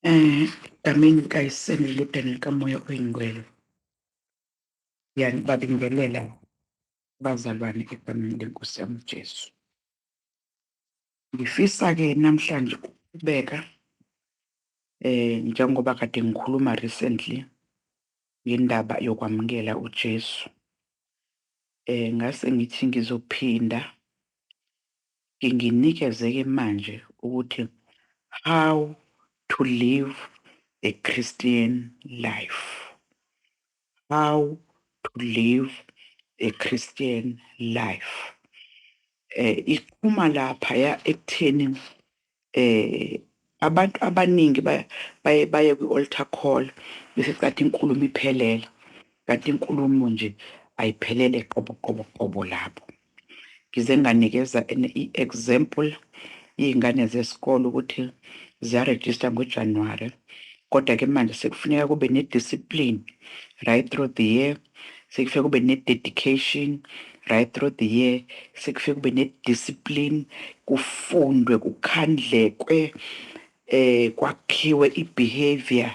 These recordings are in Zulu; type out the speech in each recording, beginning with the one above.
Egameni likaYise kaMoya Oyingcwele, babingelela bazalwane egameni leNkosi yami uJesu. Ngifisa-ke namhlanje ukubeka njengoba kade ngikhuluma recently ngendaba yokwamukela uJesu. Ngase ngithi ngizophinda nginikeze-ke manje ukuthi how to live a Christian life. How to live a Christian life. Iqhuma laphaya ekutheni abantu abaningi baye kwi-altar call bese cathi inkulumo iphelela, kanti inkulumo nje ayiphelele qobo lapho. Ngize nganikeza i-example iy'ngane zesikole ukuthi ziyarejista ngoJanuwari, kodwa-ke manje sekufuneka kube ne-discipline right through the year. Sekufike kube ne-dedication right through the year. Sekufike kube ne-discipline, kufundwe, kukhandlekwe, kwakhiwe i-behavior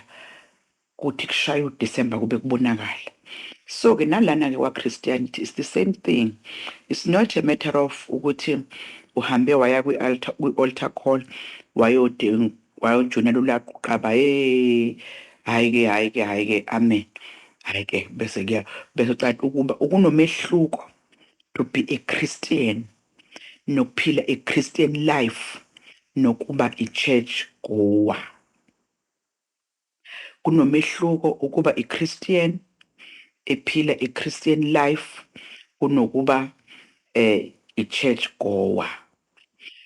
kuthi kushaya uDisemba kube kubonakala. So-ke nalana-ke kwa-Christianity it's the same thing. It's not a matter of ukuthi uhambe waya kwi-altar call wayojoyina lulaqaba hhayi-ke amen. Hhayi-ke bese ucathi ukuba ukunomehluko to be a Christian nokuphila a Christian life nokuba i-church goer. Kunomehluko ukuba i-Christian ephila a Christian life kunokuba i-church goer.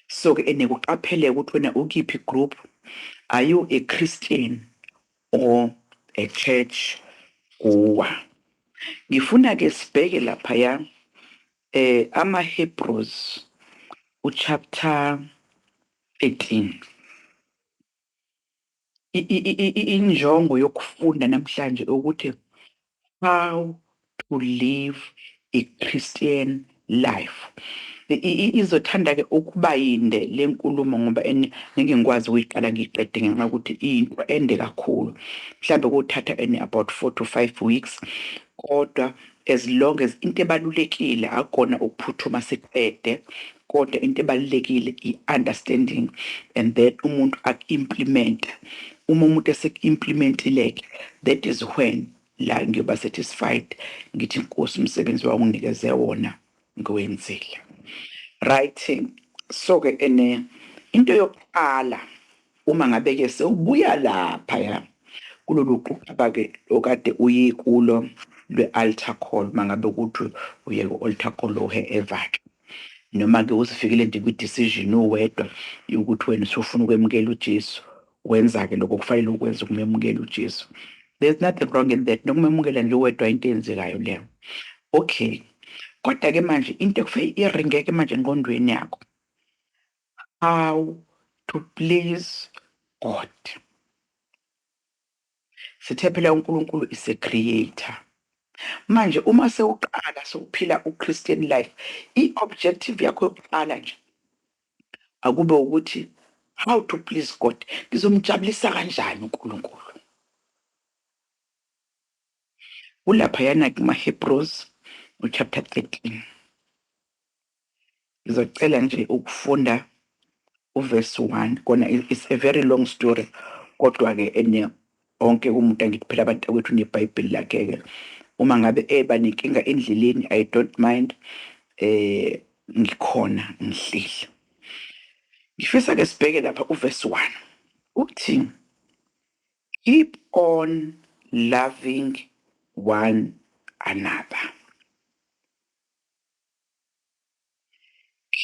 So-ke kuqapheleke ukuthi wena ukiphi group, are you a Christian or a church goer? Ngifuna-ke sibheke laphaya ama-Hebrews uchapter 13. Injongo yokufunda namhlanje ukuthi how to live a Christian life. Izothanda-ke ukuba yinde le nkulumo ngoba ngeke ngikwazi ukuyiqala ngiyiqede ngenxa yokuthi into ende kakhulu, mhlawumbe kuthatha about 4 to 5 weeks. Kodwa as long as into ebalulekile akona ukuphuthuma siqede, kodwa into ebalulekile i-understanding and then umuntu ak-implement. Uma umuntu esek-implementileke, that is when la ngiyoba satisfied ngithi Nkosi umsebenzi wanginikeze wona ngiwenzile. Right. So-ke into yokuqala uma ngabe-ke sewubuya laphaya kulolu quqaba-ke okade uyikulo lwe-altar call, mangabe ukuthi uye ku-altar call whoever-ke, noma-ke uzifikile nje kwi-decision uwedwa yokuthi wena usufuna ukwemukela uJesu, wenza-ke lokho kufanele ukwenza ukumemukela uJesu. There's nothing wrong in that. Nokumemukela nje uwedwa into eyenzekayo leyo. Okay. Kodwa-ke manje into ekufike iringeke manje engqondweni yakho, how to please God. Sithe phela uNkulunkulu is a creator. Manje uma sewuqala sokuphila u-Christian life, i-objective yakho yokuqala nje akube ukuthi how to please God. Ngizomjabulisa kanjani uNkulunkulu? Ulaphayana kuma-Hebrews chapter 13. Ngizocela nje ukufunda uverse 1 kona it's a very long story, kodwa-ke onke umuntu angithi phela abantu kwethu neBhayibheli lakhe-ke uma ngabe banenkinga endleleni, I don't mind, ngikhona ngihlile. Ngifisa-ke sibheke lapha uverse 1 uthi, keep on loving one another.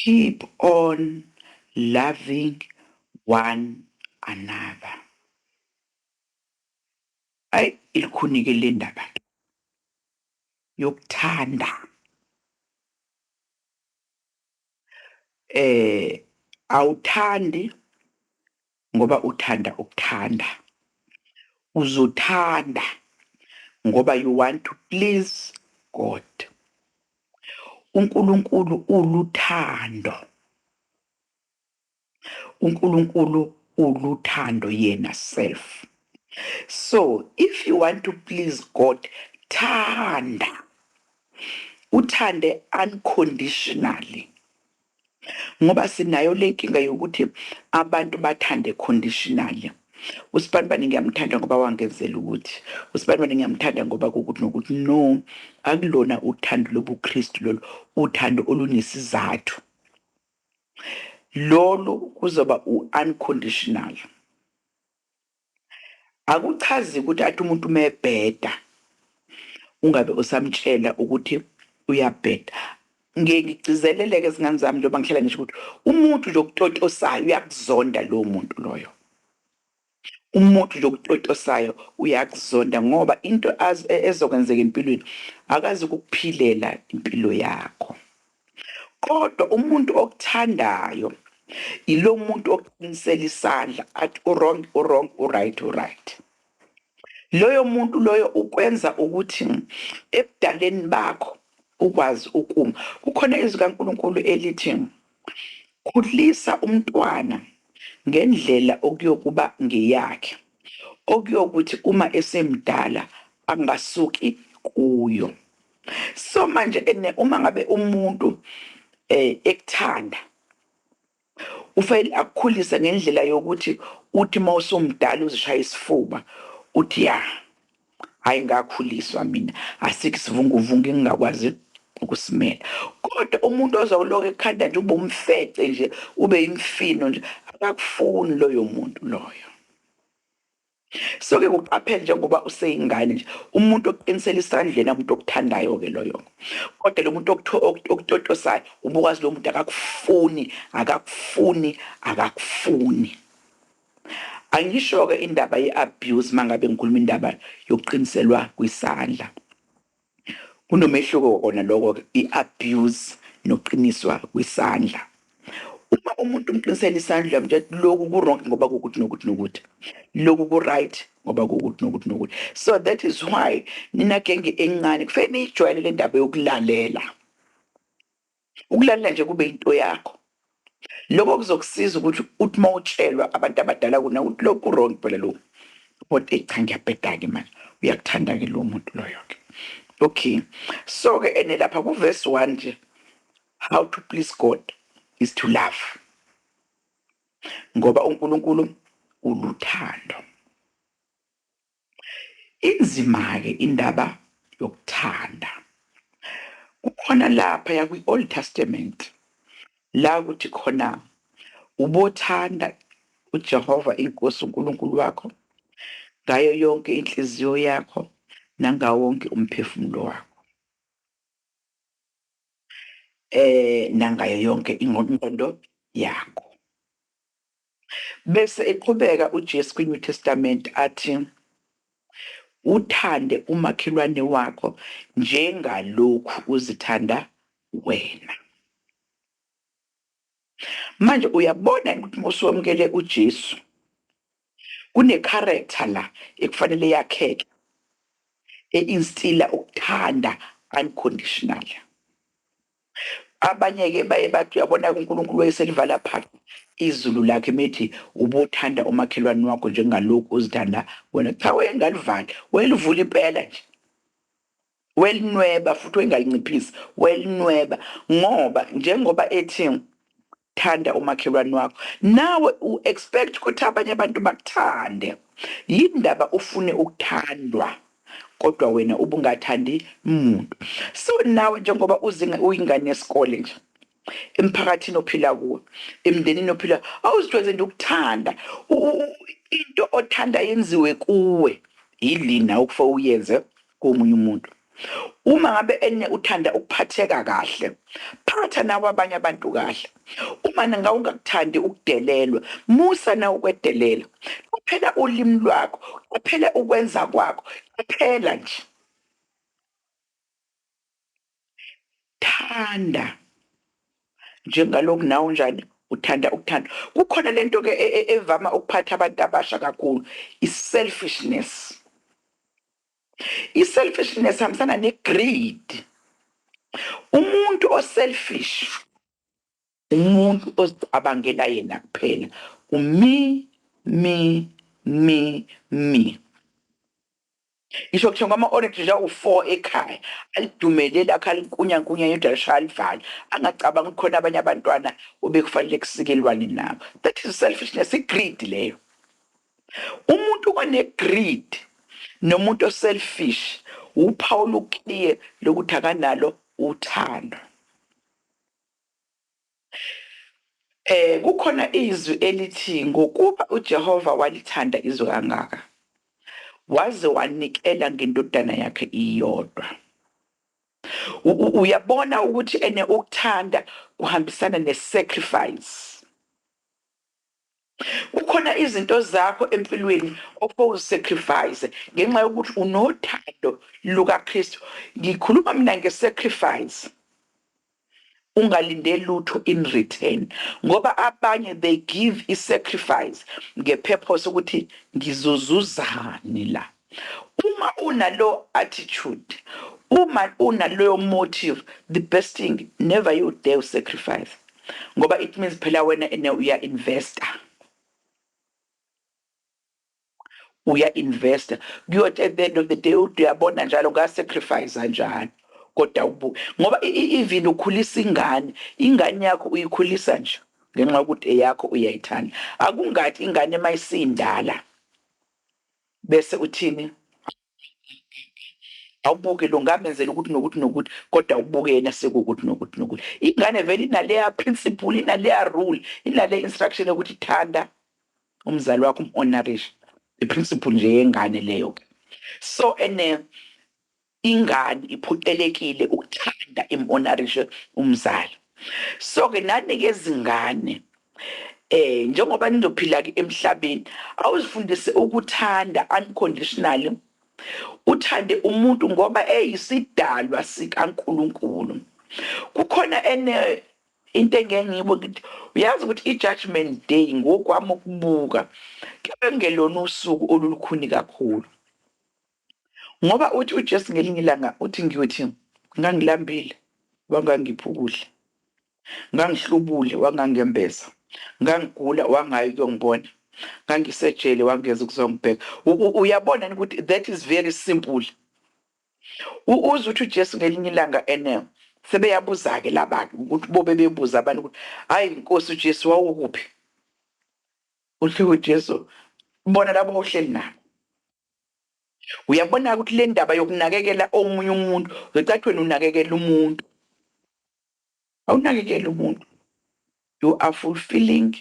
Keep on loving one another. Ayi ilikhunike le ndaba yokuthanda. Awuthandi ngoba uthanda ukuthanda. Uzothanda ngoba you want to please God. uNkulunkulu uluthando. uNkulunkulu uluthando yena self. So if you want to please God, thanda, uthande unconditionally. Ngoba sinayo le nkinga yokuthi abantu bathande conditionally. Usibanibani ngiyamthanda ngoba wangenzela ukuthi, usibanibani ngiyamthanda ngoba kukuthi nokuthi, no, akulona uthando lobuKristu lolu, uthando olunesizathu. Lolu kuzoba unconditional. Akuchazi ukuthi athi umuntu mebheda ungabe usamtshela ukuthi uyabheda. Ngigcizeleleke izingane zami njengoba ngihlala ngisho ukuthi umuntu nje okutotosayo uyakuzonda lowo muntu loyo. Umuntu nje okutotosayo uyakuzonda ngoba into ezokwenzeka empilweni akazi ukukuphilela impilo yakho. Kodwa umuntu okuthandayo ilo muntu okuqinisela isandla athi u-wrong u-wrong, u-right u-right. Loyo muntu loyo ukwenza ukuthi ebudaleni bakho ukwazi ukuma. Kukhona izwi kaNkulunkulu elithi khulisa umntwana ngendlela okuyokuba ngeyakhe, okuyokuthi uma esemdala angasuki kuyo. So manje uma ngabe umuntu ekuthanda ufanele akukhulise ngendlela yokuthi uthi mawusumdala uzishaya isifuba uthi ya hayi ngakhuliswa mina, asikho isivunguvungu engingakwazi ukusimela. Kodwa umuntu ozawuloku ekhanda nje ube umfece nje ube imfino nje akakufuni loyo muntu loyo. So-ke kuqaphela njengoba useyingane nje umuntu okuqinisela isandleni umuntu okuthandayo-ke loyo. Kodwa lo muntu okutotosayo ubukwazi lo muntu akakufuni akakufuni akakufuni. Angisho-ke indaba ye-abuse mangabe ngikhuluma indaba yokuqiniselwa kwisandla. Kunomehluko kona lokho-ke, i-abuse nokuqiniswa kwisandla. Uma umuntu umqinisela isandla manje lokhu ku-wrong ngoba kukuthi nokuthi nokuthi, lokhu ku-right ngoba kukuthi nokuthi nokuthi. So that is why nina genge encane kufanele niyijwayele le ndaba yokulalela. Ukulalela nje kube into yakho. Lokho kuzokusiza ukuthi uthi mawutshelwa abantu abadala kuna ukuthi lokhu ku-wrong phela lokhu. Kodwa cha ngiyabheda-ke manje uyakuthanda-ke lo muntu loyo-ke. Okay, so-ke ene lapha ku-verse 1 nje, how to please God is to love. Ngoba uNkulunkulu uluthando. Inzima-ke indaba yokuthanda. Kukhona lapha ya kwi-Old Testament la ukuthi khona ubothanda uJehova inkosi uNkulunkulu wakho ngayo yonke inhliziyo yakho nangawo wonke umphefumulo wakho. Nangayo yonke ingqondo yakho. Bese eqhubeka uJesu kwi-New Testament athi uthande umakhelwane wakho njengalokhu uzithanda wena. Manje uyabona ukuthi moswamukele uJesu kune-character la ekufanele yakheke e-instilla ukuthanda unconditional. Abanye-ke baye bathi uyabona uNkulunkulu wayeselivala phakathi izulu lakhe methi ubothanda umakhelwane wakho njengalokhu uzithanda wena. Cha, wengalivali welivula impela nje, welinweba futhi wengalinciphisi, welinweba ngoba njengoba ethi thanda umakhelwane wakho, nawe u-expect ukuthi abanye abantu bakuthande. Yindaba ufune ukuthandwa kodwa wena ubungathandi umuntu. So nawe njengoba uyingane yesikole nje, emphakathini ophila kuwo, emndenini ophila, awuzijwayeze nje ukuthanda. Into othanda yenziwe kuwe yilina ukufa uyenze komunye umuntu. Uma ngabe uthanda ukuphatheka kahle, phatha nawe abanye abantu kahle. Uma ungawungakuthandi ukudelelwa, musa nawe ukwedelela. Kuphela ulimi lwakho, kuphela ukwenza kwakho, kuphela nje. Thanda njengalokhu nawe unjani uthanda ukuthanda. Kukhona lento-ke evama ukuphatha abantu abasha kakhulu, i-selfishness. I-selfishness hambisana ne-greed. Umuntu o-selfish umuntu ozicabangela yena kuphela, umi me, me, me. Isho kusho ngama-orange nje u-4 ekhaya alidumeleli akhalinkunyankunya yedwa lishaya alivale angacabanga ukuthi khona abanye abantwana obekufanele kusikelwane nabo. That is selfishness, i-greed leyo. Umuntu one-greed nomuntu o-selfish uphawu olukliye lokuthi akanalo uthando. Kukhona izwi elithi ngokuba uJehova walithanda izwe kangaka waze wanikela ngendodana yakhe iyodwa. Uyabona ukuthi ukuthanda kuhambisana ne-sacrifice. Kukhona izinto zakho empilweni ofowusacrifice ngenxa yokuthi unothando lukaKristu. Ngikhuluma mina nge-sacrifice. Ungalindeli lutho in return ngoba abanye they give i-sacrifice nge-purpose ukuthi ngizozuzani la. Uma unalo attitude, uma unaloyo motive, the best thing never you dare sacrifice ngoba it means phela wena uya-investor. Uya-investor kuyothi at the end of the day uthi uyabona njalo ngasacrifice njalo kodwa ngoba even ukhulisa ingane yakho uyikhulisa nje ngenxa yokuthi eyakho uyayithanda. Akungathi ingane mayisindala bese uthini awubuke lo ngamenzela ukuthi nokuthi nokuthi kodwa ubuke yena sekukuthi nokuthi nokuthi. Ingane vele inaleya principle, inaleya rule, inale instruction yokuthi thanda umzali wakho umhonorishe. I-principle nje yengane leyo. So ingane iphutelekile ukuthanda imhonorishe umzali. So-ke nani-ke izingane njengoba nizophila-ke emhlabeni awuzifundise ukuthanda unconditionally, uthande umuntu ngoba eyisidalwa sikaNkulunkulu. Kukhona into engengiyibona ukuthi uyazi ukuthi i-judgment day ngokwami ukubuka kube ngelona usuku olulukhuni kakhulu ngoba uthi uJesu ngelinye ilanga uthi ngiyothi ngangilambile wangangipha ukudla, ngangihlubule wangangembeza, ngangigula wangayi ukuyongibona, ngangisejele wangeza ukuzongibheka. Uyabona ukuthi that is very simple. Uze uthi uJesu ngelinye ilanga sebeyabuza-ke laba-ke ukuthi bobe bebuza abantu ukuthi hayi Nkosi uJesu wawukuphi? Uthi uJesu bona labo ohleli nabo. Uyabona ukuthi le ndaba yokunakekela omunye umuntu uzocathi wena unakekela umuntu. Awunakekela umuntu. You are fulfilling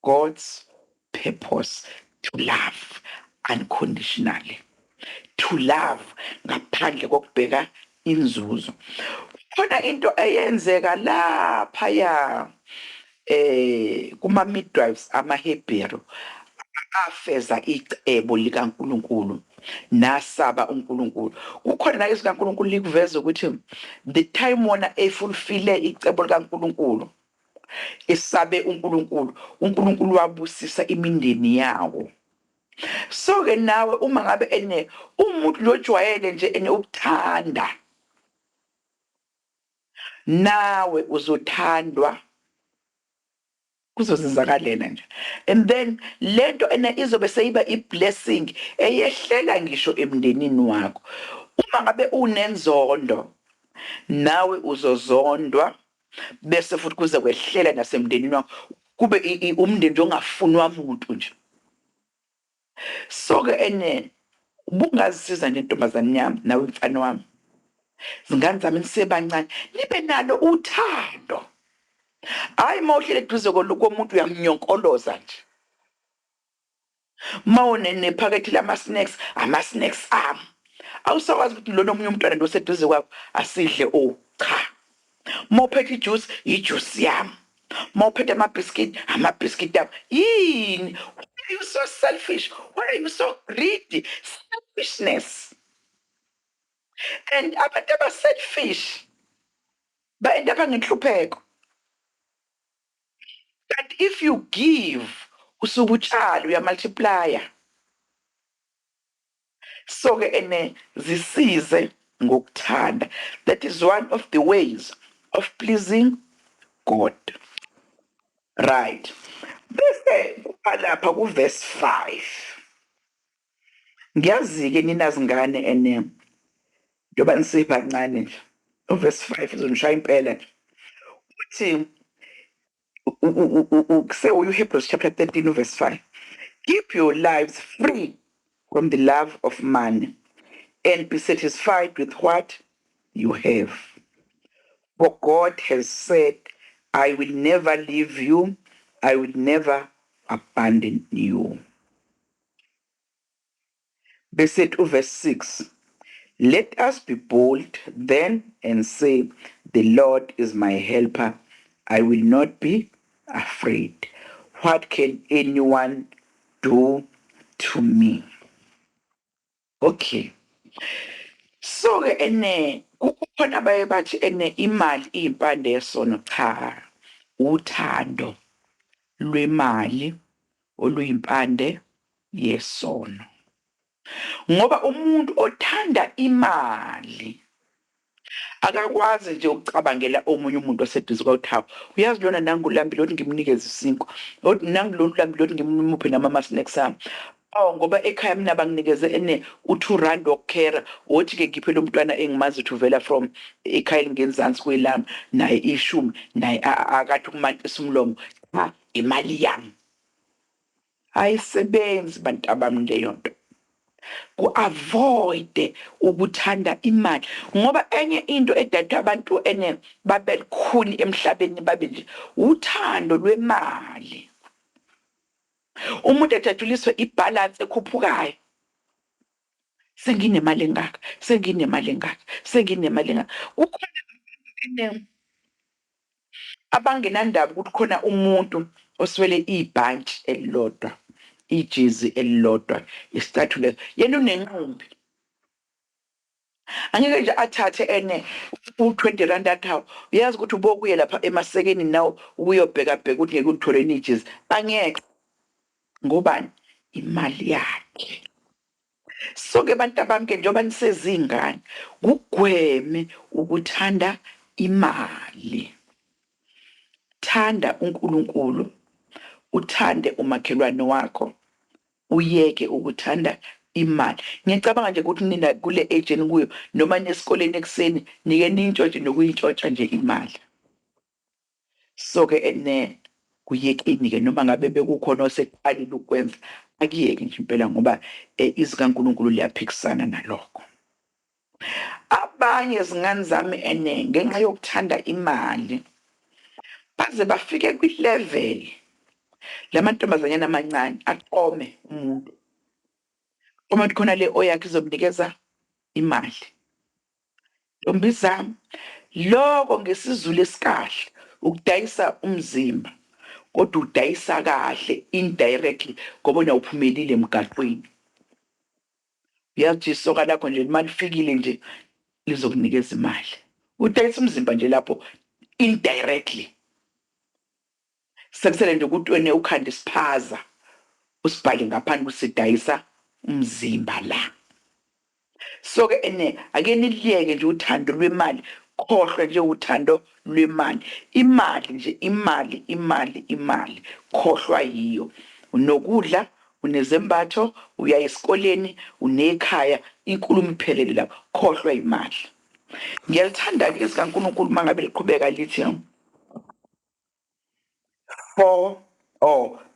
God's purpose to love unconditionally. To love ngaphandle kokubheka inzuzo. Khona into eyenzeka laphaya kuma midwives amaHebheru afeza icebo likaNkulunkulu nasaba uNkulunkulu. Kukhona na izwi kaNkulunkulu likuveza ukuthi the time wona efulfille icebo likaNkulunkulu esabe uNkulunkulu wabusisa imindeni yawo. So-ke nawe uma ngabe umuntu lojwayele nje ukuthanda, nawe uzothandwa kuzozenzakalena nje, and then lento izobe seyiba i-blessing eyehlela ngisho emndenini wakho. Uma ngabe unenzondo nawe uzozondwa bese futhi kuze kwehlela nasemndenini wakho kube umndeni nje ongafunwa muntu nje. So-ke ubungazisiza nje ntombazane yami nawe mfana wami, zingane zami nisebancane nibe nalo uthando. Hayi mawuhlele eduze komuntu uyamnyonkoloza nje. Mawunephakethe lama-snacks, ama-snacks ami. Awusakwazi ukuthi lona omunye umntwana nje oseduze kwakho asidle cha. Mawuphethe ijuice, ijuice yami. Mawuphethe amabhiskiti, amabhiskiti ami. Yini? Why are you so selfish? Why are you so greedy? Selfishness. And abantu aba-selfish ba-end up ngenhlupheko. But if you give, usuke utshala, uyamultiplya. So-ke zisize ngokuthanda. That is one of the ways of pleasing God. Right. bese lapha kuverse 5. Ngiyazi-ke nina zingane njengoba nisebancane nje, uverse 5 uzonishaya impela nje. Uthi uHebrews chapter 13 verse 5. Keep your lives free from the love of money and be satisfied with what you have. For God has said, I will never leave you, I will never abandon you. Verse 6. Let us be bold then and say, the Lord is my helper. I will not be afraid. What can anyone do to me? Okay. So-ke kukhona abaye bathi imali iyimpande yesono. Cha, uthando lwemali oluyimpande yesono. Ngoba umuntu othanda imali akakwazi nje ukucabangela omunye umuntu oseduze kwawuthawo. Uyazi lona nangulambi lothi ngimnikeze 5, nangilolu lambi lothi ngimuphe nama-snacks ami. Ngoba ekhaya mina banginikeze u2 rand wokukhera, wothi-ke ngiphe lo mntwana engimazi ukuthi uvela from ekhaya elingenzansi kwelami, naye 10, naye akade ukumantisa umlomo. Cha, imali yami ayisebenzi bantabami leyo nto. Ku-avoid ukuthanda imali ngoba enye into edatha abantu babe lukhuni emhlabeni babe nje uthando lwemali. Umuntu ejathuliswe ibalance ekhuphukayo, senginemali engaka, senginemali engaka, senginemali engaka. Kukhona abangenandaba ukuthi khona umuntu oswele ibhantshi elilodwa, ijezi elilodwa, isicathulo, yena unenqumbi. Angeke nje athathe u20 rand athawu. Uyazi ukuthi ubokuye lapha emasekeni nawo ukuyobheka ukuthi ngeke ulithole ijezi. Angeke. Ngobani? Imali yakhe. So-ke bantabami-ke njengoba nisezingane, kugweme ukuthanda imali. Thanda uNkulunkulu, uthande umakhelwane wakho, uyeke ukuthanda imali. Ngiyacabanga nje ukuthi nina kule age enikuyo noma nesikoleni ekuseni nike nintshontshe nokuyintshontsha nje imali. So-ke kuyekeni-ke noma ngabe bekukhona osekuqalile ukwenza, akuyeke nje impela ngoba izwi kaNkulunkulu liyaphikisana nalokho. Abanye zingane zami ngenxa yokuthanda imali baze bafike kwi-level lamantombazanyana amancane aqome umuntu. Uma khona le oyakhe izomnikeza imali. Ntombi zami, lokho ngesizulu esikahle ukudayisa umzimba, kodwa udayisa kahle indirectly ngoba uyawuphumelile emgaqweni. Uyazi isoka lakho nje imali ifikile nje lizokunikeza imali. Udayisa umzimba nje lapho indirectly. Sekusele nje ukuthi ukhanda isiphaza usibhale ngaphandle usidayisa umzimba la. So-ke ake niliyeke nje uthando lwemali, khohlwe nje uthando lwemali. Imali nje, imali, imali, imali, khohlwa yiyo. Unokudla, unezembatho, uyaya esikoleni, unekhaya, inkulumo iphelele lapho, khohlwa imali. Ngiyalithanda-ke izwi kaNkulunkulu uma ngabe liqhubeka lithi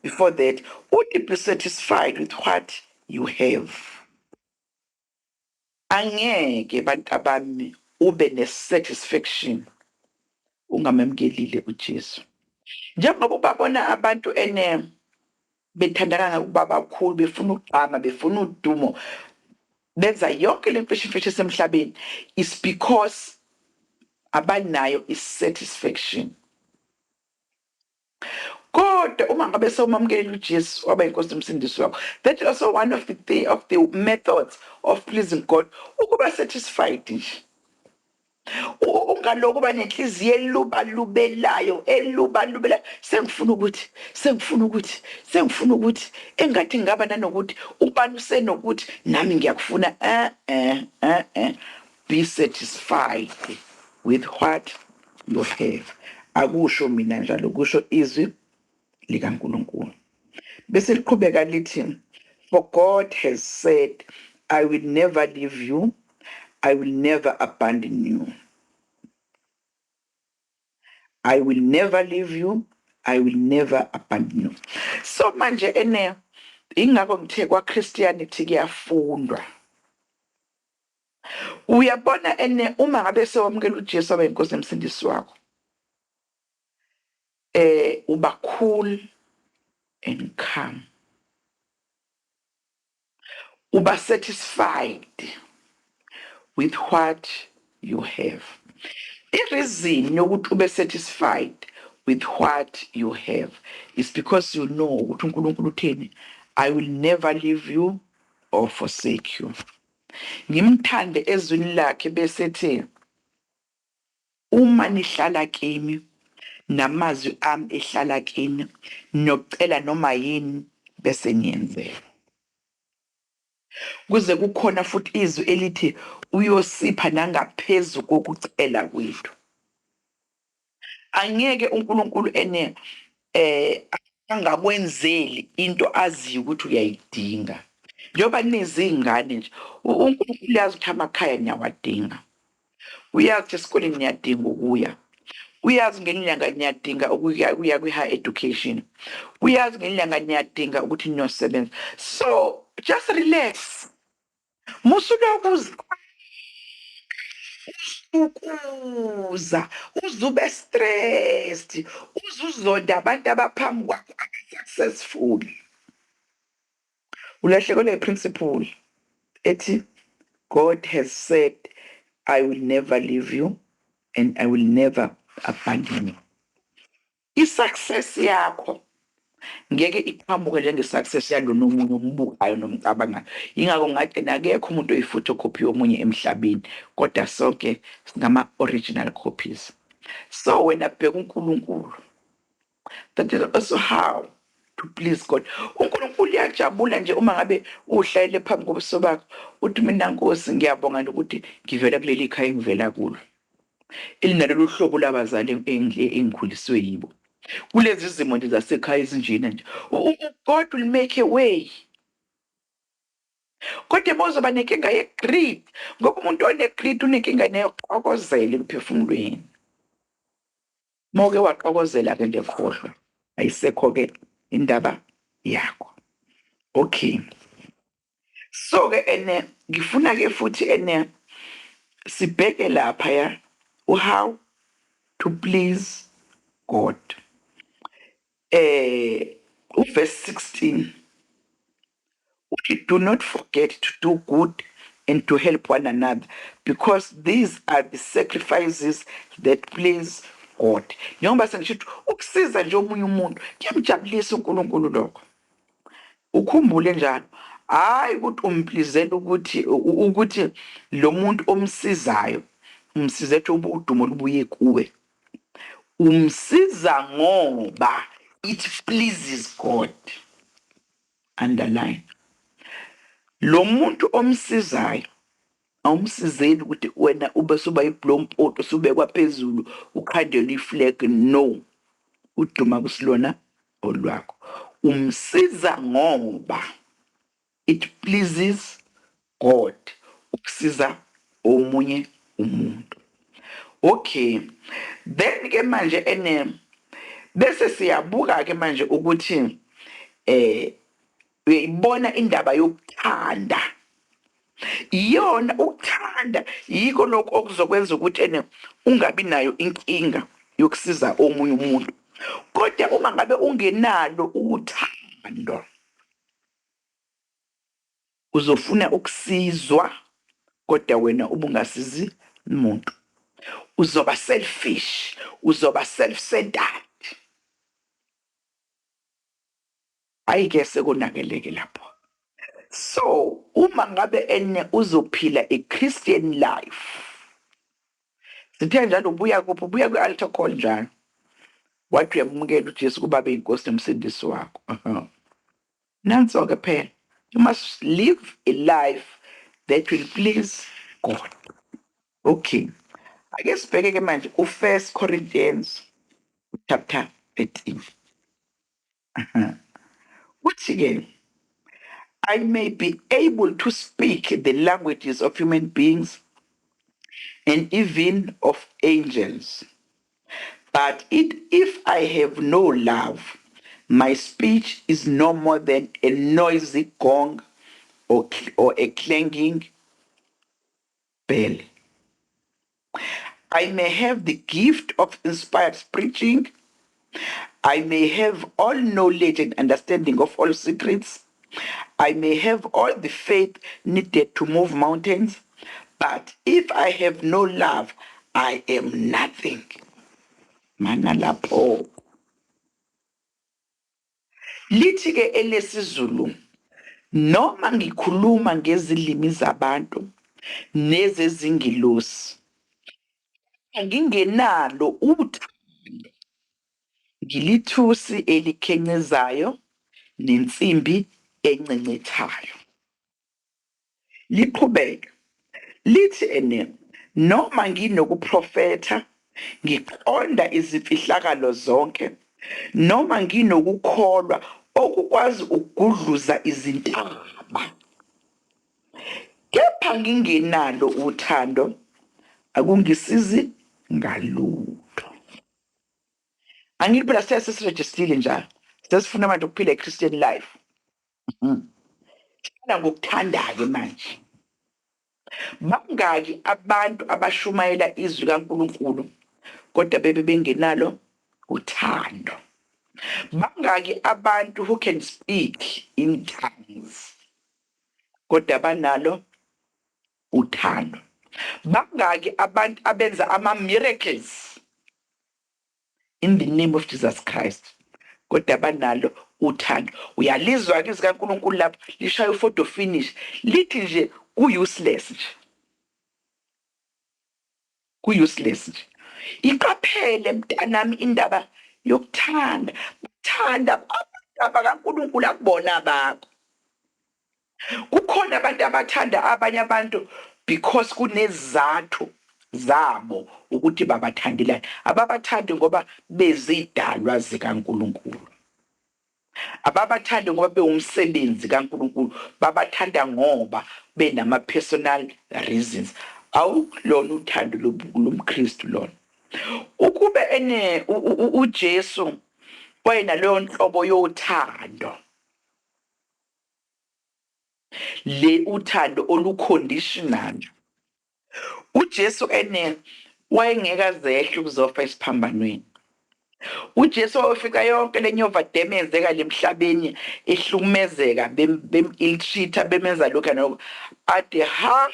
before that, uthi be satisfied with what you have. Angeke bantabami ube ne-satisfaction ungamemukelile uJesu. Njengoba ubabona abantu bethandakanga ukuba bakhulu, befuna ukugqama, befuna udumo, benza yonke le mfishimfishi esemhlabeni, is because abanayo is-satisfaction. Kodwa uma ngabe sewumamukela uJesu waba inkosi nomsindisi wakho, that is also one of the methods of pleasing God, ukuba satisfied nje. Ungaloku uba nenhliziyo elubalubelayo, sengifuna ukuthi engathi ngaba nanokuthi ubani usenokuthi nami ngiyakufuna. Be satisfied with what you have. Akusho mina njalo, kusho izwi likaNkulunkulu. Bese liqhubeka lithi, for God has said, I will never leave you, I will never abandon you. I will never leave you, I will never abandon you. So manje ingakho ngithe kwa-Christianity kuyafundwa. Uyabona uma ngabe sewamukela uJesu abe inkosi nemsindisi wakho, uba cool and calm. Uba satisfied with what you have. I-reason yokuthi ube satisfied with what you have is because you know ukuthi uNkulunkulu utheni, I will never leave you or forsake you. Ngimthande ezwini lakhe bese ethi, uma nihlala kimi namazwi ami ehlala kini nocela noma yini bese niyenzela. Kuze kukhona futhi izwi elithi uyosipha nangaphezulu kokucela kwethu. Angeke uNkulunkulu angakwenzeli into aziyo ukuthi uyayidinga. Njengoba ninezingane nje, uNkulunkulu uyazi ukuthi amakhaya niyawadinga. Uyazi ukuthi esikoleni niyadinga ukuya. Uyazi ngenyanga niyadinga ukuya kwi-higher education. Uyazi ngenyanga niyadinga ukuthi niyosebenza. So just relax. Musulokuza ukuza uzube stressed, uzuzonda abantu abaphambi kwakho successful. Ulahlekelwe iprinciple ethi God has said, I will never leave you and I will never abandon you. I-success yakho ngeke iqhamuke njenge-success yalona omunye ombukayo nomcabangayo. Yingakho ngathi akekho umuntu oyi-photocopy yomunye emhlabeni, kodwa sonke singama-original copies. So wena bheka uNkulunkulu. That is also how to please God. uNkulunkulu uyajabula nje uma ngabe uhlayele phambi kobuso bakho uthi, mina Nkosi ngiyabonga ukuthi ngivela kuleli khaya engivela kulo, elinalolu hlobo labazali engikhuliswe yibo. Kulezi zimo nje zasekhaya ezinjena nje, God will make a way. Kodwa mozoba nenkinga ye-greed, ngoba umuntu one-greed unenkinga neyokuxokozela emphefumulweni. Moke waxokozela-ke nje khohlwa, ayisekho-ke indaba yakho. Okay. So-ke ngifuna-ke futhi sibheke lapha how to please God. Verse 16, do not forget to do good and to help one another, because these are the sacrifices that please God. Njengoba sengisho ukuthi ukusiza nje omunye umuntu kuyamjabulisa uNkulunkulu lokho. Ukhumbule njalo, hayi ukuthi umplizela ukuthi lo muntu omsizayo umsiza ethi udumo lubuye kuwe. Umsiza ngoba it pleases God. Underline. Lo muntu omsizayo awumsizeli ukuthi wena ube suba iblompoto subekwa phezulu ukhandela iflag. No, uduma kusilona olwakho. Umsiza ngoba it pleases God ukusiza omunye umuntu. Okay, then ke manje bese siyabuka ke manje ukuthi uyayibona indaba yokuthanda. Iyona ukuthanda yiko lokho okuzokwenza ukuthi ungabi nayo inkinga yokusiza omunye umuntu. Kodwa uma ngabe ungenalo uthando, uzofuna ukusizwa kodwa wena ubungasizi umuntu. Uzoba selfish, uzoba self-centered. Ayike sekunakeleke lapho. So uma ngabe uzophila a Christian life, sithe njalo ubuya kuphi? Ubuya kwi-altar call njalo, wathi uyamukela uJesu kuba abe inkosi nomsindisi wakho. Nanso-ke phela, you must live a life that will please God. Okay, ake sibheke ke manje u-1 Corinthians chapter 13. Uthi-ke, I may be able to speak the languages of human beings and even of angels, but if I have no love, my speech is no more than a noisy gong or a clanging bell. I may have the gift of inspired preaching. I may have all knowledge and understanding of all secrets. I may have all the faith needed to move mountains. But if I have no love, I am nothing. Mana lapho. Lithi-ke elesizulu, noma ngikhuluma ngezilimi zabantu nezezingilosi, angingenalo uthando, ngilithusi elikhencezayo nensimbi encencethayo. Liqhubeka lithi noma nginokuprofetha, ngiqonda izimfihlakalo zonke, noma nginokukholwa okukwazi ukugudluza izintaba, kepha ngingenalo uthando, akungisizi ngalutho. Angithi phela sesirejistile njalo, sesifuna manje ukuphila i-Christian life. Sifuna ngokuthanda-ke manje. Bangaki abantu abashumayela izwi kaNkulunkulu kodwa bebe bengenalo uthando? Bangaki abantu who can speak in tongues kodwa banalo uthando? Bangaki abantu abenza ama-miracles in the name of Jesus Christ kodwa banalo uthando? Uyalizwa-ke izwi kaNkulunkulu lapho lishaya u-photo finish lithi nje ku-useless nje, ku-useless nje. Iqaphele mntanami indaba yokuthanda. Bathanda abantu abakaNkulunkulu akubona bakho. Kukhona abantu abathanda abanye abantu because kunezizathu zabo ukuthi babathandelane. Ababathandi ngoba bezidalwa zikaNkulunkulu. Ababathandi ngoba bewumsebenzi kaNkulunkulu, babathanda ngoba benama-personal reasons. Awulona uthando lomKristu lona. Ukube uJesu wayenaleyo nhlobo yothando, le uthando oluconditional, uJesu wayengekazehle ukuzofa esiphambanweni. uJesu wayefika yonke le nyovademe eyenzeka le emhlabeni, ehlukumezeka, bem-ill-treat-a, bemenza lokhu nalokho, athi ha,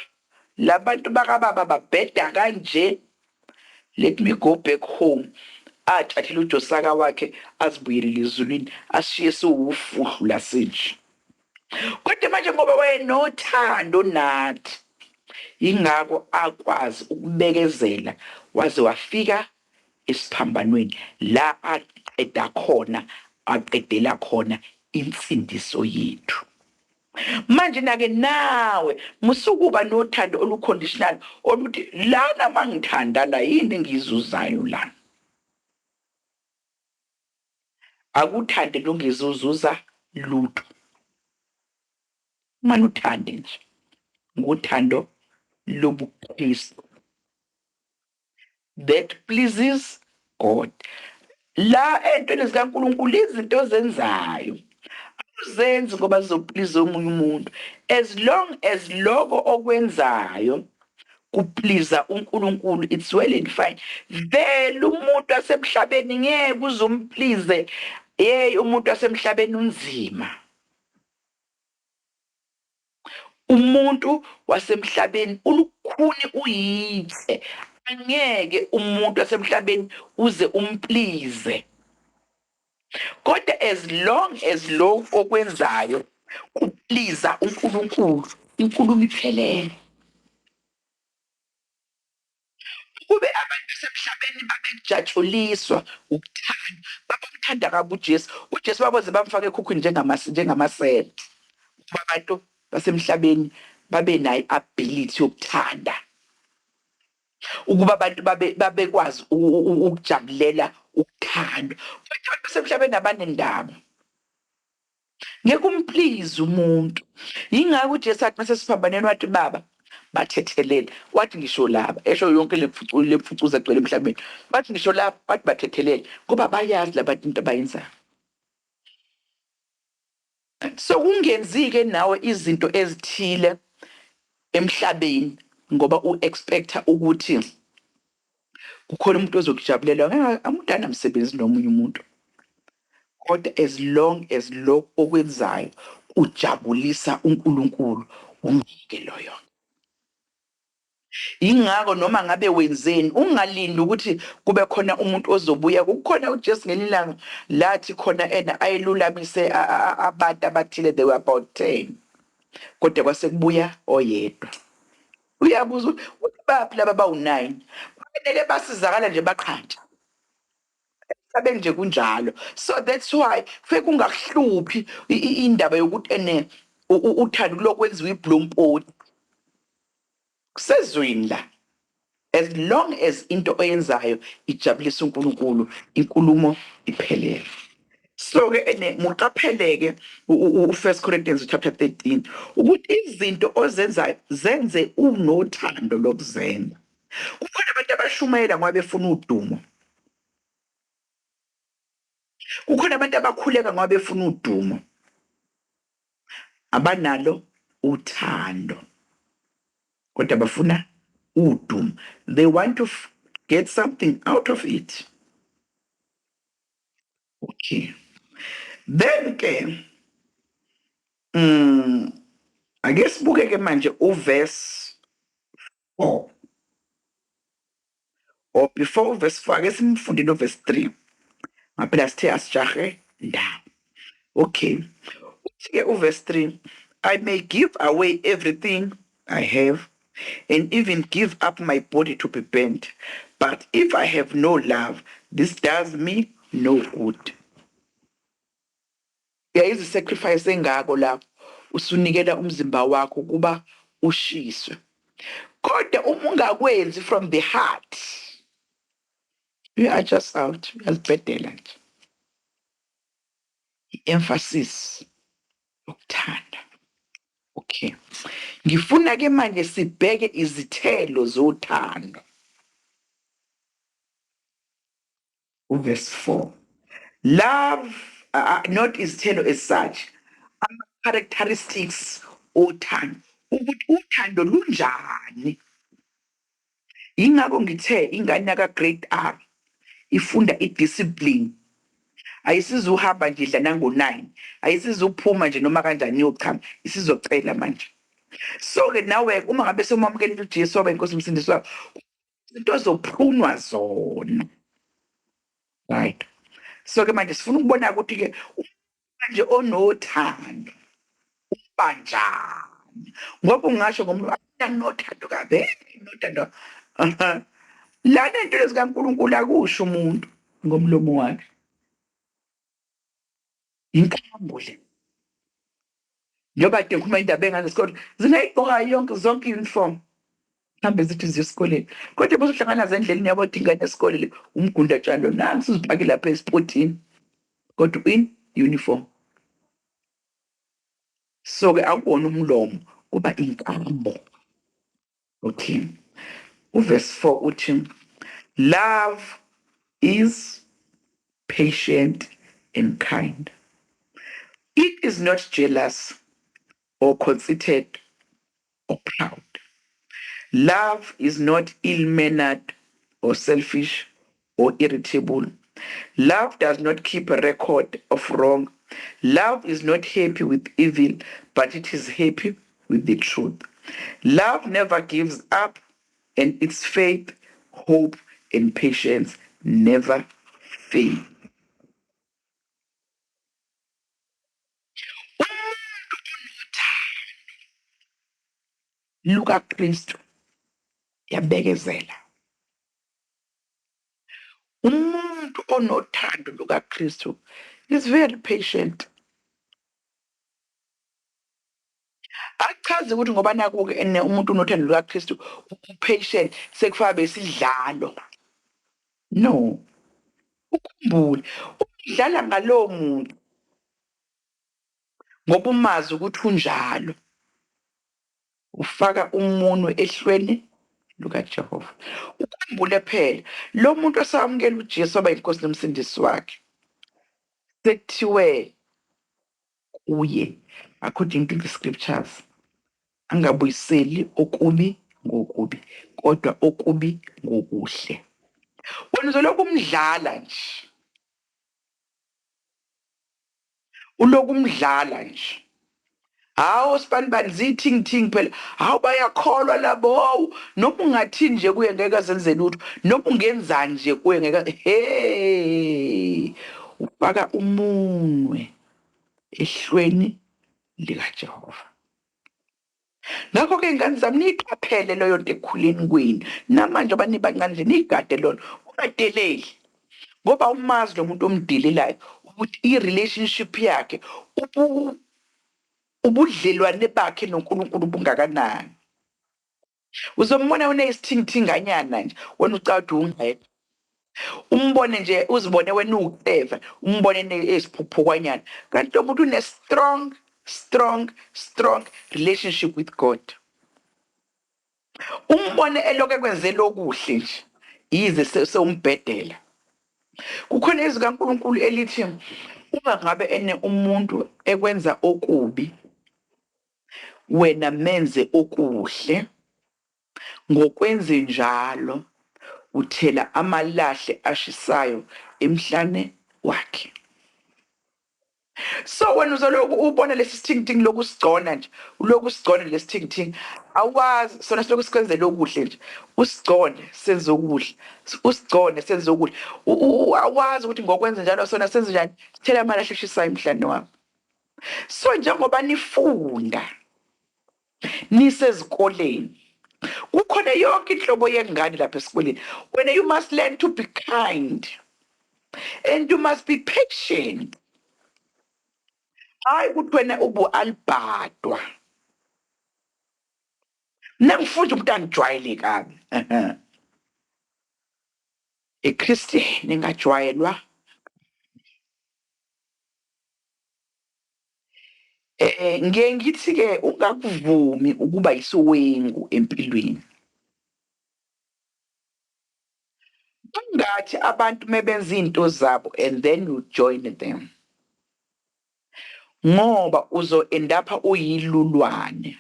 labantu bakababa babheda kanje, let me go back home. Athi athele ujosaka wakhe azibuyelele ezulwini, ashiye siwufuhlu lasenje. Kodwa manje ngoba wayenothando nathi, ingakho akwazi ukubekezela waze wafika esiphambanweni la aqeda khona, aqedela khona insindiso yethu. Manje nake nawe musukuba nothando oluconditional oluthi lana mangithanda la yini engizuzayo lana. Akuthande longezuzuza lutho. Manje uthande nje ngothando lobuKristu that pleases God. La entweni zikaNkulunkulu izinto ozenzayo uzenzi ngoba zizoplize omunye umuntu, as long as lokho okwenzayo kupliza uNkulunkulu, it's well and fine. Vele umuntu wasemhlabeni ngeke uzomplize, umuntu wasemhlabeni unzima. Umuntu wasemhlabeni ulukhuni uyithe, angeke umuntu wasemhlabeni uze umplize. Kodwa as long as lo okwenzayo kupliza uNkulunkulu, inkulumo iphelele. Kube abantu basemhlabeni babekujatshuliswa ukuthanda, babamthanda kabi uJesu. uJesu baboze bamfaka ekhukhwini njengamasela. Ukuba abantu basemhlabeni babe nayo i-ability yokuthanda, ukuba abantu babekwazi ukujabulela ukuthandwa. Futhi abantu basemhlabeni abanendaba. ngeke umplease umuntu. Yingakho uJesu athi mase siphambaneni wathi baba bathethelele, wathi ngisho laba esho yonke le mfucuza egcwele emhlabeni, wathi ngisho laba wathi bathethelele ngoba bayazi labantu into abayenzayo. So kungenzike nawe izinto ezithile emhlabeni ngoba u-expecta ukuthi kukhona umuntu ozokujabulela. Umuntu anamsebenzi nomunye umuntu, kodwa as long as lokho okwenzayo ujabulisa uNkulunkulu, ungeke loyo. Yingakho noma ngabe wenzeni ungalindi ukuthi kube khona umuntu ozobuya. Kukhona uJesu ngelinye ilanga lathi khona ayelulamise abantu abathile, they were about 10, kodwa kwase kubuya oyedwa. Uyabuza ukuthi baphi laba bawu-9? Kufanele basizakala nje baqhatsha abe nje kunjalo. So that's why kufanele kungakuhluphi indaba yokuthi uthando lokwenziwa ibhlompoti kusezweni la. As long as into oyenzayo ijabulisa uNkulunkulu, inkulumo iphelele. So-ke muqapheleke u-1 Corinthians chapter 13 ukuthi izinto ozenzayo zenze unothando lokuzenza. Kukhona abantu abashumayela ngoba befuna udumo. Kukhona abantu abakhuleka ngoba befuna udumo, abanalo uthando kodwa bafuna udumo. They want to get something out of it. Okay. Then ke ake sibuke ke manje uverse 4, or before verse 4 ake simfunde no verse 3 ngaphela sithe asijahe ndawo. Okay, uthi-ke uverse 3, I may give away everything I have and even give up my body to be burnt, but if I have no love, this does me no good. Sacrifice engako lapho usunikela umzimba wakho kuba ushiswe, kodwa uma ungakwenzi from the heart, you are just out, uyazibhedela nje. I-emphasis yokuthanda. Okay, ngifuna ke manje sibheke izithelo zothando. Verse 4, love, not izithelo as such, ama-characteristics othando, ukuthi uthando lunjani. Yingakho ngithe ingane yaka-grade R ifunda i-discipline. Ayisizuhamba nje idla nango-9, ayisizuphuma nje noma kanjani iyochama, isizocela manje. So-ke nawe uma ngabe sewamukela uJesu waba inkosi umsindisi wakho, into ozophunwa zona, right? So-ke manje sifuna ukubona ukuthi-ke manje onothando ubanjani, ngoba ungasho nginothando kabe nothando. Lana into lezikaNkulunkulu akusho umuntu ngomlomo wakhe, inkambo le. Njengoba ngikhuluma indaba engazesikole zingayigqoka zonke i-uniform, mhlawumbe zithi ziya esikoleni, kodwa bese uhlangana nazo endleleni yabo ingane yesikole le umgundatshalo nansi uzipake lapha esipotini kodwa in-uniform. So-ke akuwona umlomo kuba inkambo. Okay, uverse 4 uthi, love is patient and kind. It is not jealous or conceited or proud. Love is not ill-mannered or selfish or irritable. Love does not keep a record of wrong. Love is not happy with evil, but it is happy with the truth. Love never gives up, and its faith, hope, and patience never fail. lukaKristu yabekezela. Umuntu onothando lukaKristu is very patient. Achaze ukuthi ngoba naku-ke umuntu unothando lukaKristu upatient sekufaka besidlalo. No, ukhumbule ukudlala ngalowo muntu ngoba umazi ukuthi unjalo, ufaka umunwe ehlweni lukaJehova. Ukhumbule phela lo muntu osamukela uJesu waba inkosi nomsindisi wakhe, sekuthiwe kuye according to the scriptures, angabuyiseli okubi ngokubi kodwa okubi ngokuhle. Wena uzolokhu umdlala nje, ulokhu umdlala nje. Hawu sibanibani zithingithingi phela, hawu bayakholwa labo, hawu noma ungathini nje kuye ngeke azenze lutho, noma ungenzani nje kuye ngeke. Hey, ufaka umunwe ehlweni likaJehova. Ngakho-ke ingane zami, niyiqaphele leyo nto ekukhuleni kwenu, namanje abanye bancane nje niyigade lona, ungadeleli, ngoba umazi lo muntu omdelelayo ukuthi i-relationship yakhe ubudlelwane bakhe noNkulunkulu bungakanani. Uzombona unesithingithinganyana nje, wena ucathi ungedwa. Umbone nje, uzibone wena uwuclever, umbone esiphuphukanyana, kanti lo muntu strong relationship with God. Umbone elokhu ekwenze lokuhle nje, yize sewumbhedela. Kukhona izwi kaNkulunkulu elithi uma ngabe umuntu ekwenza okubi, wena menze okuhle, ngokwenze njalo uthela amalahle ashisayo emhlane wakhe. So wena uzoloku ubona lesi sithingithingi loku sigcona nje, uloku usigcona lesi sithingithingi, awazi sona siloku sikwenzela okuhle nje, usigcone senze okuhle, usigcone senze okuhle. Awazi ukuthi ngokwenza njalo sona senze njani, sithela amalahle ashisayo emhlane wakhe. So njengoba nifunda nisezikoleni, kukhona yonke inhlobo yengane lapha esikoleni. Wena you must learn to be kind and you must be patient. Hayi ukuthi wena ubu-albhadwa. Mina ngifunda umuntu angijwayelekabi. iChristian engajwayelwa ngeke ngithi-ke ungakuvumi ukuba isiwengu empilweni. Ungathi abantu mebenza izinto zabo and then you join them, ngoba uzo-endapha uyilulwane.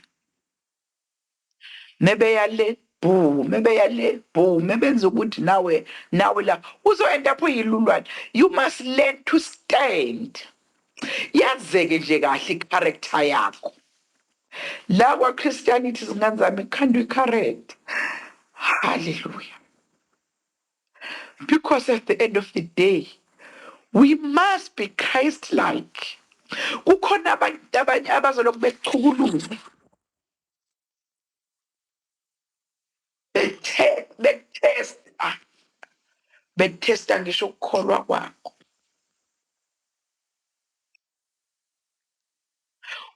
Mebeyale bhu, mebeyale bhu, mebenza ukuthi nawe la uzo-endapha uyilulwane. You must learn to stand. Yazeke nje kahle i-character yakho. La kwa-Christianity zingane zami kukhandwa i-character. Hallelujah. Because at the end of the day, we must be Christ-like. Kukhona abantu abanye abazoloku bechukuluza, bethesta ngisho ukukholwa kwakho.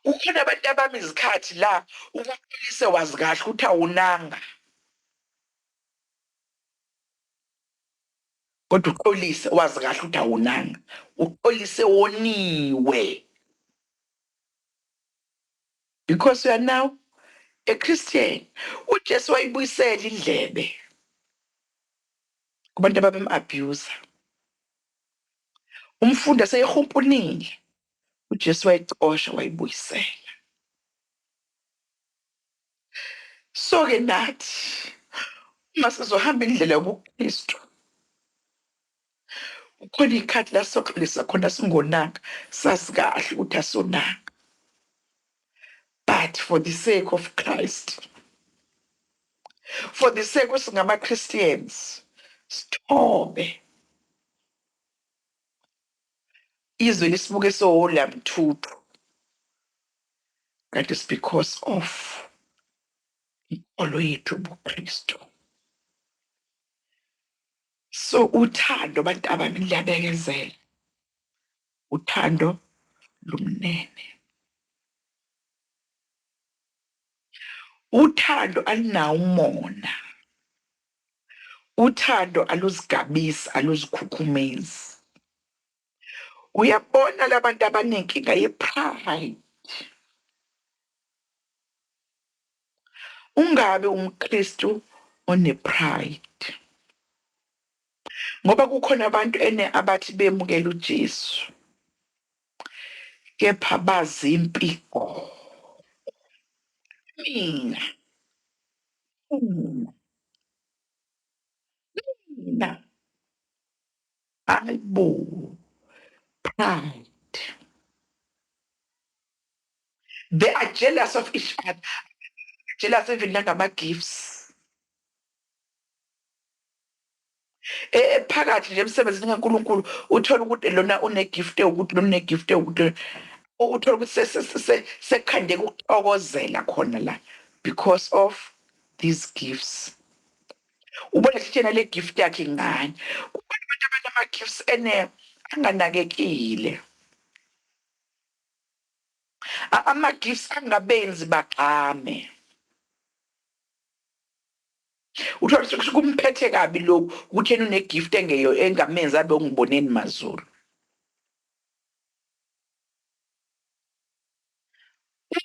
Kukhona abantu abami izikhathi la ukuxolise wazi kahle ukuthi awunanga, kodwa uxolise wazi kahle ukuthi awunanga, uxolise woniwe, because you are now a Christian. uJesu wayibuyisela indlebe kubantu ababem-abuse. Umfundi aseyehumpunile, uJesu wayicosha wayibuyisela. So-ke nathi uma sizohamba indlela yobuKristu, kukhona iy'khathi la soxolisa khona singonanga, sazi kahle ukuthi asonanga, but for the sake of Christ, for the sake of singama-Christians, sithobe. Izwe lisibuke solamthuthu, kanti it's because of inkolo yethu ubuKristu. So uthando bantu abami liyabekezela, uthando lumnene, uthando alinawo umona, uthando aluzigabisi, aluzikhukhumezi. Uyabona labantu abanenkinga ye-pride. ungabe umKristu one-pride, ngoba kukhona abantu abathi bemukela uJesu kepha bazimpiko. Mina mina mina hayibo, pride. They are jealous of each other, jealous even nangama-gifts. Phakathi nje emsebenzini kaNkulunkulu uthola ukuthi lona une-gift ewukuthi lona une-gift ewukuthi, uthola ukuthi sekhandeka ukuxokozela khona la because of these gifts. Ubona ukuthi yena le gift yakhe ngani. Kukhona abantu abanama-gifts anganakekile. Ama-gifts angabenzi bagxame. Uthola ukuthi kumphethe kabi lokhu ukuthi yena une-gift engamenzi abe ungiboneni mazulu.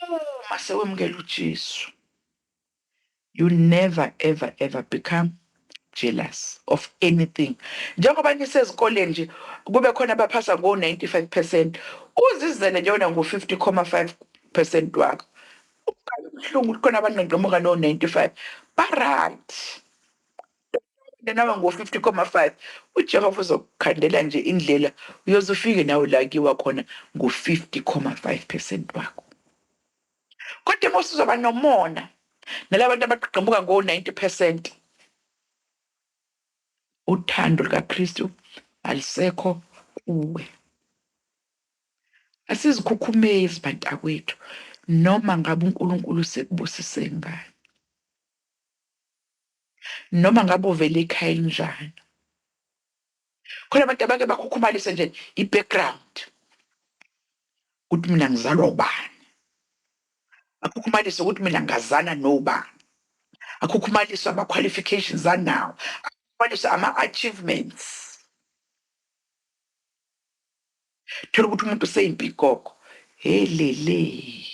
Uma sewemukela uJesu, you never ever ever become jealous of anything. Njengoba nisezikoleni nje kube khona abaphasa ngo-95%, uzizele nje wena ngo-50.5% wakho. Ungabi buhlungu ukuthi khona abanqenqemuka no-95, ba-right. Nawe ngo-50.5, uJehova uzokukhandela nje indlela uyoze ufike nawe la kiwa khona ngo-50.5% wakho. Kodwa uma usuzoba nomona nalabantu abaqeqemuka ngo-90%, uthando lukaKristu alisekho kuwe. Asizikhukhumezi bantakwethu noma ngabe uNkulunkulu sekubusise ngani, noma ngabe uvele ekhaya elinjani. Khona abantu abake bakhukhumalise nje i-background ukuthi mina ngizalwa ubani, akukhumaliswe ukuthi mina ngazana nobani, akukhukhumaliswe ama-qualifications anawo, akukhukhumaliswe ama-achievements. Thola ukuthi umuntu useyimpikoko, helele.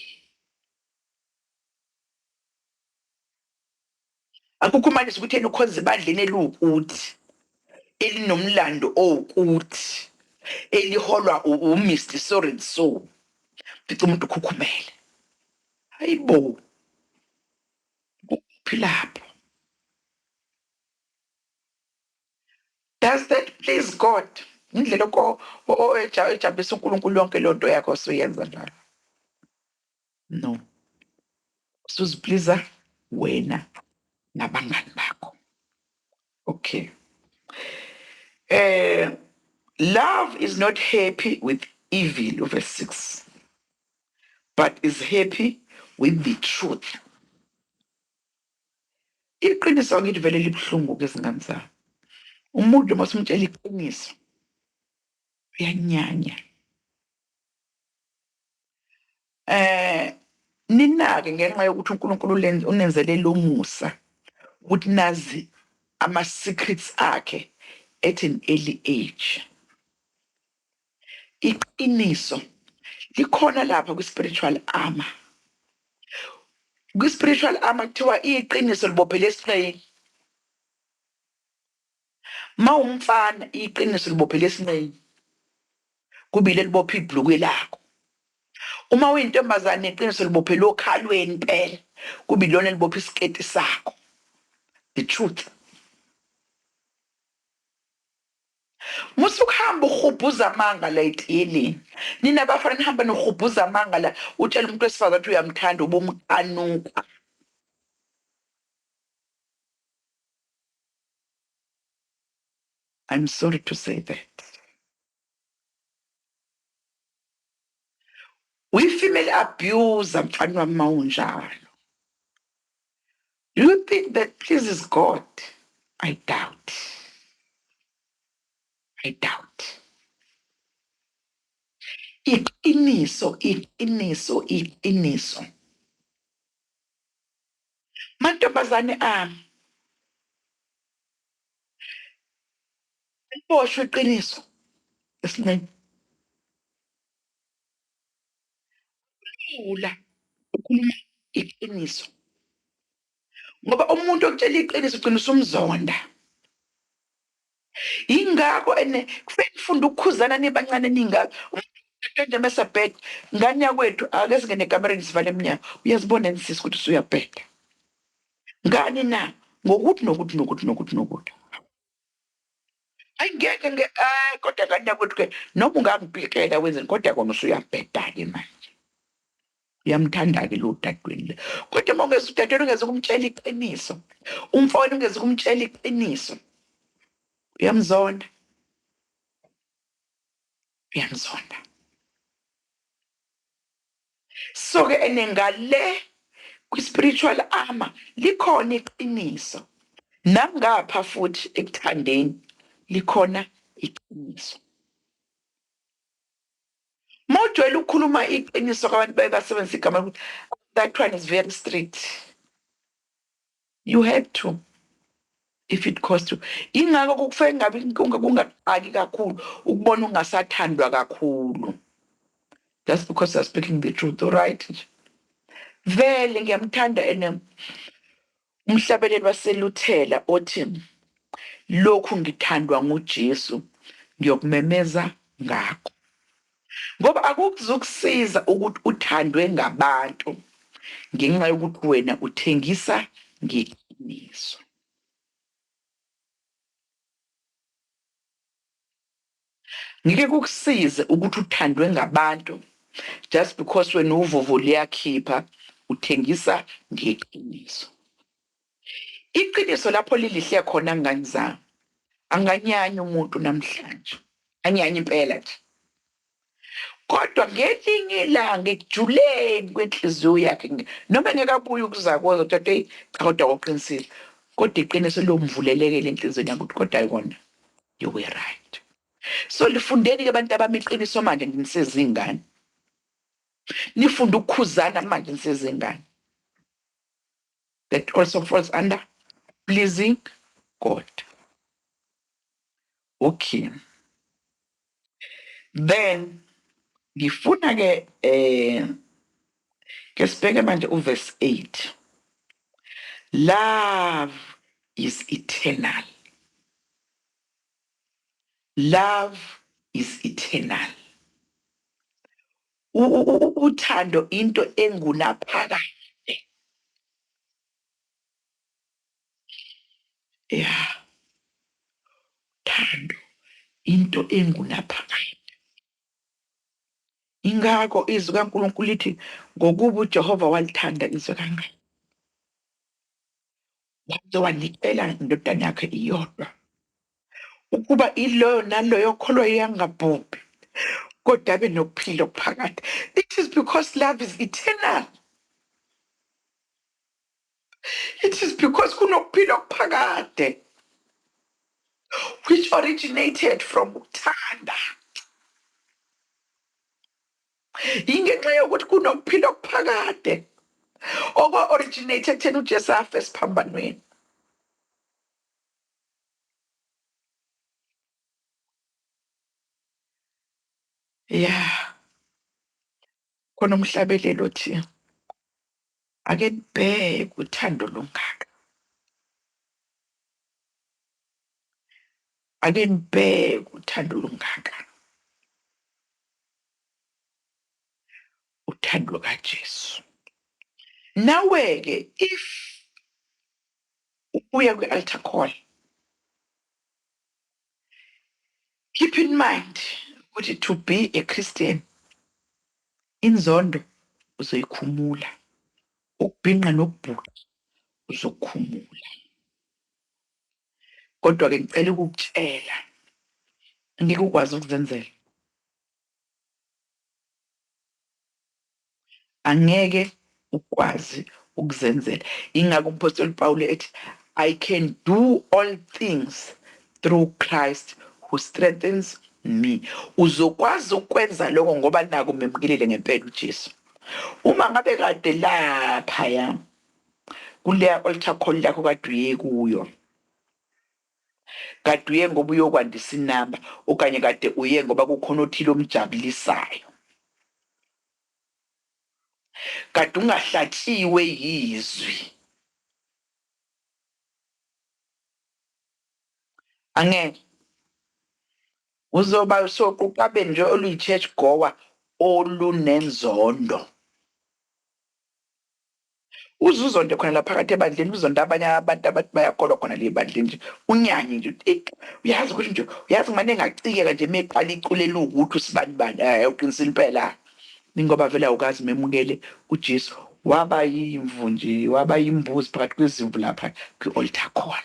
Akukhukhumaliswe ukuthi yena ukhonza ebandleni eliwukuthi, elinomlando owukuthi, eliholwa uMr so and so. Fica umuntu ukhukhumele. Hayibo, kuphi lapho? Does that please God? Indlela ejabulisa uNkulunkulu yonke lonto yakho osuyenza njalo? No. Usuzipliza wena nabangani bakho. Okay. Love is not happy with evil, verse 6, but is happy with the truth. Iqiniso ngithi vele libuhlungu ke zingane zami. Umuntu masumtshela iqiniso uyanyanya. Ninake ngenxa yokuthi uNkulunkulu unenzele lo musa ukuthi nazi ama-secrets akhe at an early age. Iqiniso likhona lapha kwi-spiritual armor. Kwi-spiritual armor kuthiwa iqiniso libophele esinqeni. Ma umfana iqiniso libophele esinqeni, kubile libopha ibhlukwe lakho. Uma uyintombazane iqiniso libophele okhalweni impela, kubi lona libopha isiketi sakho. The truth. Musukuhamba uhubhuza amanga la etiyeleni. Nina abafana nihamba nohubhuza amanga la, utshela umuntu wesifazane ukuthi uyamthanda ubumkanuka. I'm sorry to say that. We-female abuser mfana wami mawunjalo. Do you think that pleases God? I doubt. I doubt. Iqiniso, iqiniso, iqiniso. Mantombazane ami, liboshwe iqiniso esinqeni. Lula ukhuluma iqiniso ngoba umuntu okutshela iqiniso ugcina usumzonda. Ingakho kufanele nifunde ukukhuzana nibancane ningaka. Umuntu mesabheda ngane yakwethu ake singene ekamereni sivale eminyango uyazibona nisisi ukuthi usuyabheda. Ngani na? Ngokuthi nokuthi. Hayi ngeke kodwa ngane yakwethu ke noma ungangibhekela wenzeni kodwa kona usuyabheda-ke manje. Uyamthanda-ke lo dadweni le. Kodwa uma ungeze udadewenu ungeze ukumtshela iqiniso, umfowenu ungeze ukumtshela iqiniso, uyamzonda. Uyamzonda. So-ke ngale kwi-spiritual armor likhona iqiniso. Nangapha futhi ekuthandeni likhona iqiniso. Uma ujwayele ukukhuluma iqiniso kwabantu basebenzisa igama lokuthi that one is very strict. You have to, if it costs you. Ingakho kufanele kungaqali kakhulu ukubona ungasathandwa kakhulu. That's because you're speaking the truth, all right? Vele ngiyamthanda umhlabeleli waseLuthela othi lokhu ngithandwa nguJesu ngiyokumemeza ngakho. Ngoba akukuzukusiza ukuthi uthandwe ngabantu ngenxa yokuthi wena uthengisa ngeqiniso. Ngeke kukusize ukuthi uthandwe ngabantu just because wena uvovo liyakhipha uthengisa ngeqiniso. Iqiniso lapho lilihle khona ngani zami. Anganyanya umuntu namhlanje. Anyanya impela nje. Kodwa ngelinye ilanga ekujuleni kwenhliziyo yakhe noma ngekabuye ukuzakuza ukuthi hey cha kodwa uqinisile kodwa iqiniso lomvulelekele enhlizweni yakhe ukuthi kodwa yikona you were right. So lifundeni-ke abantu abami iqiniso manje nisezingane. Nifunde ukukhuzana manje nisezingane. That also falls under pleasing God. Okay. Then ngifuna-ke ke sibheke manje uverse 8. Love is eternal. Love is eternal. Uthando into engunaphakade. Yeah. Uthando into engunaphakade. Ingakho izwi kaNkulunkulu lithi ngokuba uJehova walithanda izwe kangaka waze wanikela indodana yakhe iyodwa ukuba iloyo naloyo okholwa yangabhubhi kodwa abe nokuphila okuphakade. It is because love is eternal. It is because kunokuphila okuphakade which originated from uthanda. Ingenxa yokuthi kunokuphila okuphakade okwa-originated ekutheni uJesu afe esiphambanweni. Yeah. Khona umhlabeleli othi ake nibheke uthando lungaka. Ake nibheke uthando lungaka. Uthando kaJesu. Nawe-ke if uya kwi-altar call, keep in mind ukuthi to be a Christian inzondo uzoyikhumula, ukubhinqa nokubhuqa uzokukhumula. Kodwa-ke ngicela ukukutshela ngeke ukwazi ukuzenzela. Angeke ukwazi ukuzenzela. Ingakho umpostoli Paul ethi I can do all things through Christ who strengthens me. Uzokwazi ukwenza lokho ngoba nako memkelele ngempela uJesu. Uma ngabe kade lapha ya kuleya altar call lakho kade uye kuyo, kade uye ngoba uyokwandisa inamba okanye kade uye ngoba kukhona othile omjabulisayo, kade ungahlatshiwe yizwi, angeke uzoba usoquqabeni nje oluyi-church goer olunenzondo. Uzonde khona la phakathi ebandleni, uzonde abanye abantu abathi bayakholwa khona le ebandleni nje, unyanye nje uyazi ukuthi nje, uyazi ngimane ngacikeka nje meqala iculela ukuthi usibani bani, uqinisile impela ingoba vele awukazi memukele uJesu waba yimvu nje, waba yimbuzi phakathi kwezimvu lapha kwi-altar call.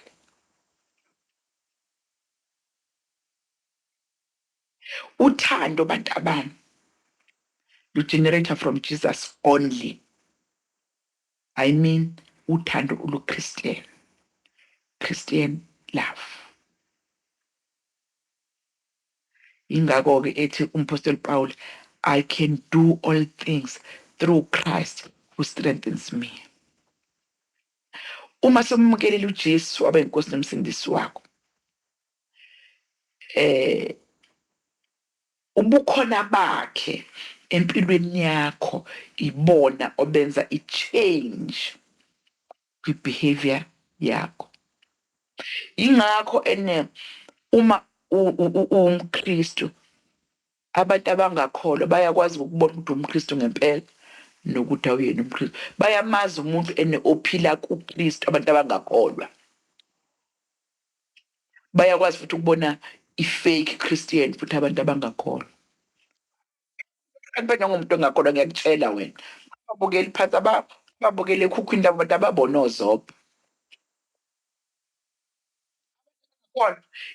Uthando bantu abami lu-generator from Jesus only. I mean uthando olu-Christian, Christian love. Ingakho-ke ethi umpostoli Paul, I can do all things through Christ who strengthens me. Uma sommukelile uJesu abe inkosi nomsindisi wakho, ubukhona bakhe empilweni yakho ibona obenza i-change kwi-behavior yakho. Ingakho uma uwumKristu, abantu abangakholwa bayakwazi ukubona ukuthi umKristu ngempela nokuthi awuyena umKristu. Bayamazi umuntu ophila kuKristu, abantu abangakholwa. Bayakwazi futhi ukubona i-fake Christian futhi abantu abangakholwa. Kanti ngumuntu ongakholwa ngiyakutshela wena, babukeli phansi, babukele ekhukhwini labo bantu ababona oZobho.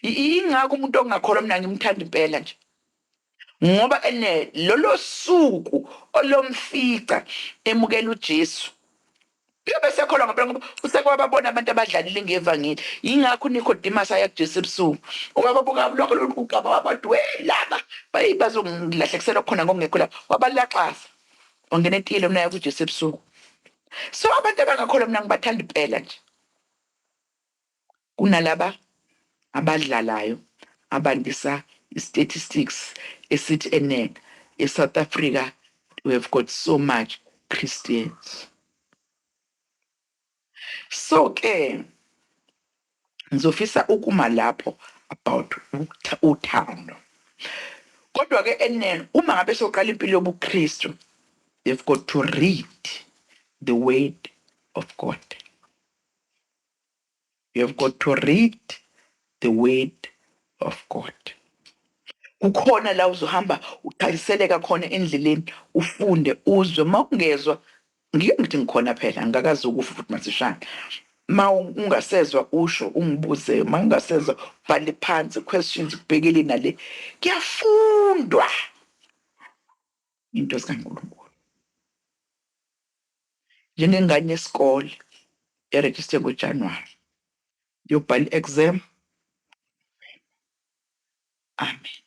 Ingakho umuntu ongakholwa mina ngimthanda impela nje, ngoba lolo suku olomfica emukela uJesu uyobe sekholwa ngempela, ngoba usekwababona abantu abadlalile ngevangeli. Yingakho uNicodemus aya kuJesu ebusuku, wababuka lonke lolu kugaba wabathi laba bazongilahlekisela khona ngokungekho lapha, wabalaxasa wangena etiyele mna yaya kuJesu ebusuku. So abantu abangakholwa mina ngibathanda impela nje kunalaba abadlalayo abandisa i-statistics esithi eSouth Africa we have got so much Christians. So ke ngizofisa ukuma lapho about uthando. Kodwa ke uma ngabe soqala impilo yobuKristu, you've got to read the word of God. You've got to read the word of God. Kukhona la uzohamba uqhaliseleka khona endleleni, ufunde uzwe, mawungezwa ngike ngithi ngikhona phela, ngingakazi ukufa futhi masishane. Ma ungasezwa usho ungibuze, ma ungasezwa bhale phansi questions kubhekele nale, kuyafundwa into zikaNkulunkulu. Njengengane yesikole eregister ngoJanuwari yobhala i-exam. Amen.